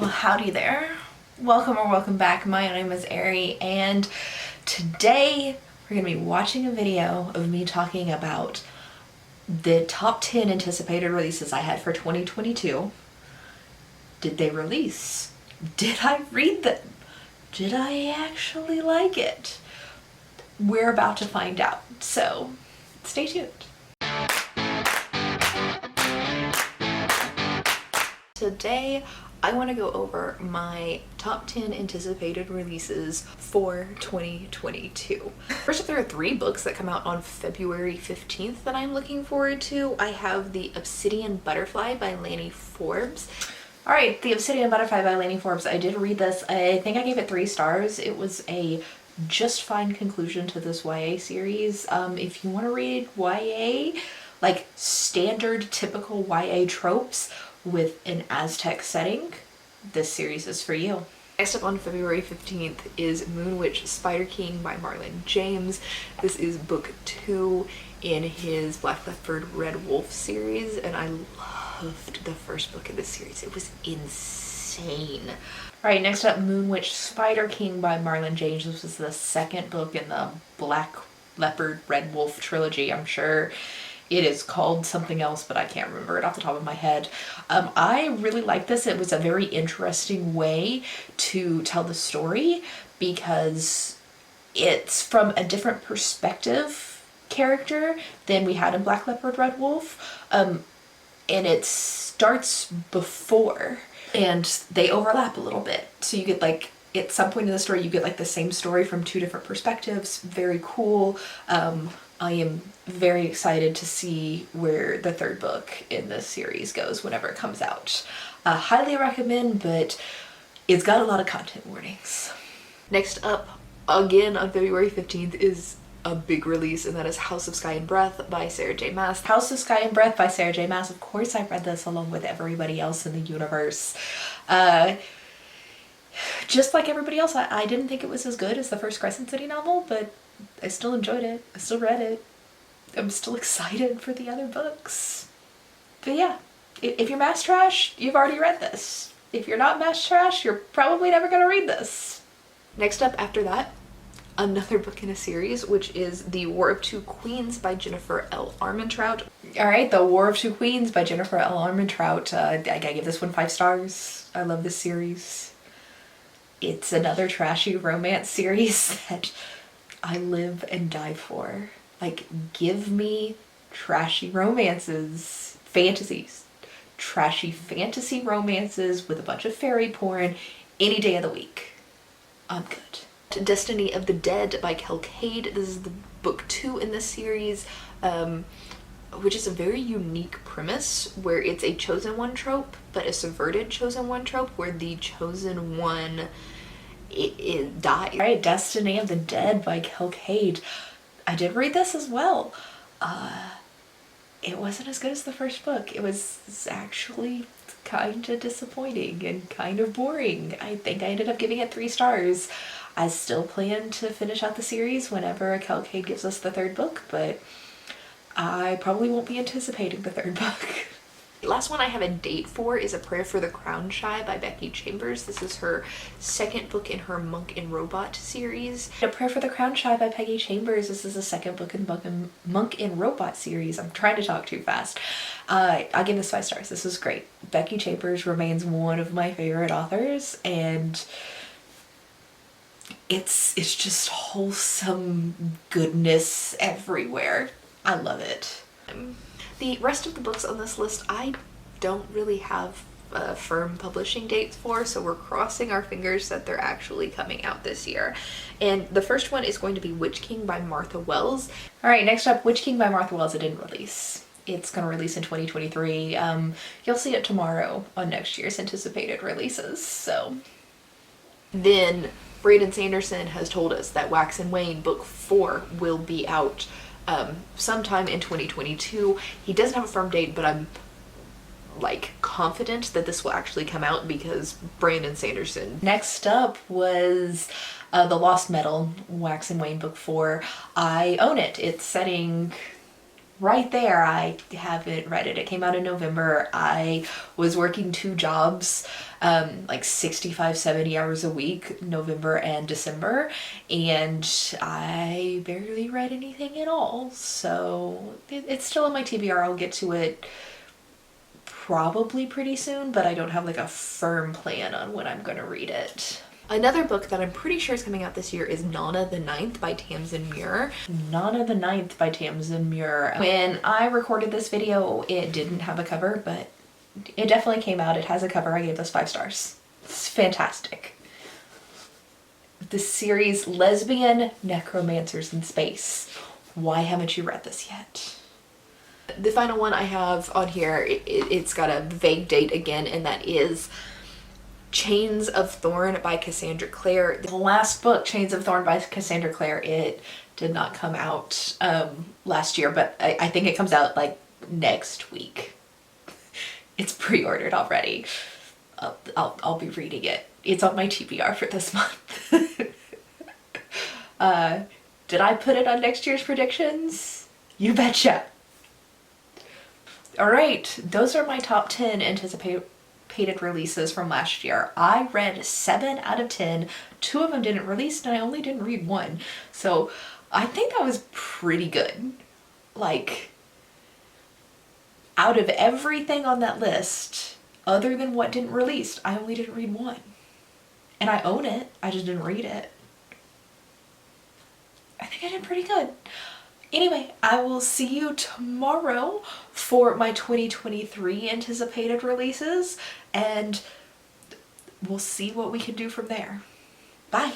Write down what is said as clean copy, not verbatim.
Well, howdy there. Welcome or welcome back. My name is Ari, and today we're going to be watching a video of me talking about the top 10 anticipated releases I had for 2022. Did they release? Did I read them? Did I actually like it? We're about to find out, so stay tuned. Today, I want to go over my top 10 anticipated releases for 2022. First up, there are 3 books that come out on February 15th that I'm looking forward to. I have the Obsidian Butterfly by Lanny Forbes. Alright, the Obsidian Butterfly by Lanny Forbes. I did read this. I think I gave it 3 stars. It was a just fine conclusion to this YA series. If you want to read YA, like standard typical YA tropes, with an Aztec setting, this series is for you. Next up on February 15th is Moon Witch Spider King by Marlon James. This is book 2 in his Black Leopard Red Wolf series, and I loved the first book of this series. It was insane. Alright, next up, Moon Witch Spider King by Marlon James. This was the second book in the Black Leopard Red Wolf trilogy. I'm sure it is called something else, but I can't remember it off the top of my head. I really liked this. It was a very interesting way to tell the story because it's from a different perspective character than we had in Black Leopard Red Wolf. And it starts before, and they overlap a little bit. So you get like, at some point in the story, you get like the same story from 2 different perspectives. Very cool. I am very excited to see where the 3rd book in this series goes whenever it comes out. Highly recommend, but it's got a lot of content warnings. Next up, again on February 15th, is a big release, and that is House of Sky and Breath by Sarah J. Maas. House of Sky and Breath by Sarah J. Maas. Of course I read this along with everybody else in the universe. Just like everybody else, I didn't think it was as good as the first Crescent City novel, but I still enjoyed it. I still read it. I'm still excited for the other books. But yeah, if you're mass trash, you've already read this. If you're not mass trash, you're probably never gonna read this. Next up after that, another book in a series, which is The War of Two Queens by Jennifer L. Armentrout. Alright, The War of Two Queens by Jennifer L. Armentrout. I give this one 5 stars. I love this series. It's another trashy romance series that I live and die for. Like, give me trashy romances, fantasies, trashy fantasy romances with a bunch of fairy porn any day of the week. I'm good. Destiny of the Dead by Kel Cade. This is the book 2 in this series, which is a very unique premise where it's a chosen one trope, but a subverted chosen one trope where the chosen one it dies. Alright, Destiny of the Dead by Kel Cade. I did read this as well. It wasn't as good as the first book. It was actually kind of disappointing and kind of boring. I think I ended up giving it 3 stars. I still plan to finish out the series whenever Kel Cade gives us the 3rd book, but I probably won't be anticipating the 3rd book. The last one I have a date for is A Prayer for the Crown Shy by Becky Chambers. This is her 2nd book in her Monk and Robot series. A Prayer for the Crown Shy by Becky Chambers. This is the 2nd book in Monk and Robot series. I'm trying to talk too fast. I'll give this 5 stars. This is great. Becky Chambers remains one of my favorite authors, and it's just wholesome goodness everywhere. I love it. The rest of the books on this list I don't really have firm publishing dates for, so we're crossing our fingers that they're actually coming out this year. And the first one is going to be Witch King by Martha Wells. Alright, next up, Witch King by Martha Wells. It didn't release. It's going to release in 2023. You'll see it tomorrow on next year's anticipated releases, so. Then Brandon Sanderson has told us that Wax and Wayne book 4 will be out sometime in 2022. He doesn't have a firm date, but I'm like confident that this will actually come out because Brandon Sanderson. Next up was The Lost Metal, Wax and Wayne book 4. I own it. It's setting right there. I haven't read it. It came out in November. I was working 2 jobs, like 65, 70 hours a week, November and December, and I barely read anything at all. So it's still in my TBR. I'll get to it probably pretty soon, but I don't have like a firm plan on when I'm gonna read it. Another book that I'm pretty sure is coming out this year is Nana the Ninth by Tamsin Muir. Nana the Ninth by Tamsin Muir. When I recorded this video, it didn't have a cover, but it definitely came out. It has a cover. I gave this 5 stars. It's fantastic. The series Lesbian Necromancers in Space. Why haven't you read this yet? The final one I have on here, it's got a vague date again, and that is Chains of Thorn by Cassandra Clare. The last book, Chains of Thorn by Cassandra Clare, it did not come out last year, but I think it comes out like next week. It's pre-ordered already. I'll be reading it. It's on my TBR for this month. Did I put it on next year's predictions? You betcha. Alright, those are my top 10 anticipated releases from last year. I read 7 out of 10. 2 of them didn't release, and I only didn't read 1. So I think that was pretty good. Like, out of everything on that list, other than what didn't release, I only didn't read 1. And I own it, I just didn't read it. I think I did pretty good. Anyway, I will see you tomorrow for my 2023 anticipated releases, and we'll see what we can do from there. Bye.